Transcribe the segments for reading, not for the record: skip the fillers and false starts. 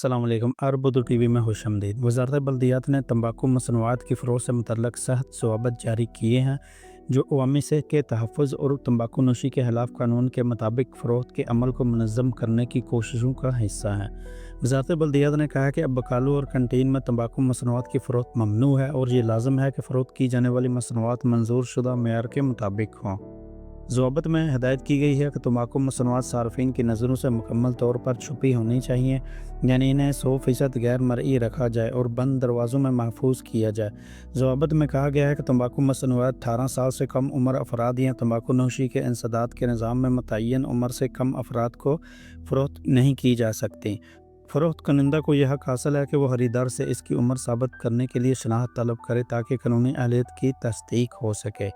अस्सलाम वालेकुम। अरबुद टीवी में खुशामदीद। वज़ारत बल्दियात ने तंबाकू मसनूआत की फ़रोख्त से मुतल्लक़ सख्त ज़वाबित जारी किए हैं, जो अवामी सेहत के तहफ़्फ़ुज़ और तंबाकू नोशी के खिलाफ़ कानून के मुताबिक फ़रोख्त के अमल को मुनज़्ज़म करने की कोशिशों का हिस्सा हैं। वज़ारत बल्दियात ने कहा है कि अब बकालों और कैंटीन में तंबाकू मसनूआत की फ़रोख्त ममनू है और ये लाज़िम है कि फ़रोख्त की जाने वाली मसनूआत मंजूर शुदा मेयार के मुताबिक हों। ज़वाबत में हिदायत की गई है कि तंबाकू मसनूआत सार्फिन की नज़रों से मुकम्मल तौर पर छुपी होनी चाहिए, यानी इन्हें 100% गैर मरई रखा जाए और बंद दरवाज़ों में महफूज किया जाए। ज़वाबत में कहा गया है कि तंबाकू मसनूआत 18 साल से कम उम्र अफराद या तंबाकू नोशी के इंसदाद के निज़ाम में मुतय्यन उम्र से कम अफराद को फ़रोख्त नहीं की जा सकती। फ़रोख्त कनिंदा को यह हक़ हासिल है कि वह खरीदार से इसकी उम्र साबित करने के लिए शनाख्त तलब करे ताकि कानूनी अहलियत की तस्दीक हो सके।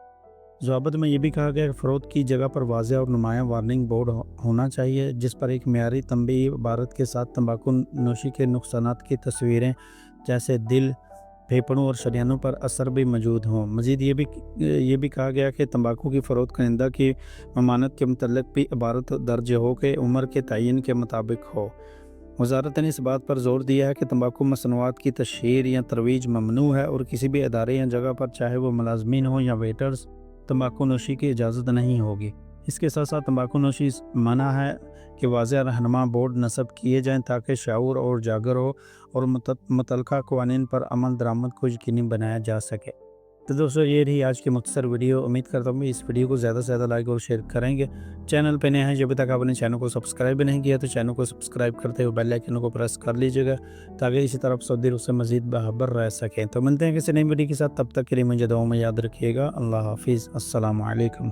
ज़वाबत में यह भी कहा गया कि फ़रोख्त की जगह पर वाज़ेह और नुमायाँ वार्निंग बोर्ड होना चाहिए, जिस पर एक मियारी तंबीह इबारत के साथ तंबाकू नोशी के नुकसानात की तस्वीरें जैसे दिल, फेफड़ों और शरीयानों पर असर भी मौजूद हों। मज़ीद ये भी कहा गया कि तंबाकू की फ़रोख्त कनिंदा की ममानत के मुतल्लिक़ भी इबारत दर्ज हो कि उम्र के तयन के मुताबिक हो। वज़ारत ने इस बात पर ज़ोर दिया है कि तंबाकू मसनूआत की तशहीर या तरोईज ममनू है और किसी भी इदारे या जगह पर, चाहे वो मुलाज़मीन हों या वेटर्स, तंबाकू नोशी की इजाज़त नहीं होगी। इसके साथ साथ तंबाकू नोशी मना है कि वाज़ेह रहनुमा बोर्ड नस्ब किए जाएँ ताकि शऊर और जागर हो और मुतल्लक़ा क़वानीन पर अमल दरामद को यकीनी बनाया जा सके। तो दोस्तों, ये रही आज की मुख्तसर वीडियो। उम्मीद करता हूँ इस वीडियो को ज़्यादा से ज़्यादा लाइक और शेयर करेंगे। चैनल पे नए हैं, जब तक आपने चैनल को सब्सक्राइब नहीं किया तो चैनल को सब्सक्राइब करते हुए बेल आइकन को प्रेस कर लीजिएगा, ताकि इसी तरफ सऊदी अरब से मज़ीद बाखबर रह सकें। तो मिलते हैं किसी नई वीडियो के साथ, तब तक के लिए मुझे दुआओं में याद रखिएगा। अल्लाह हाफ़िज़। अस्सलामु अलैकुम।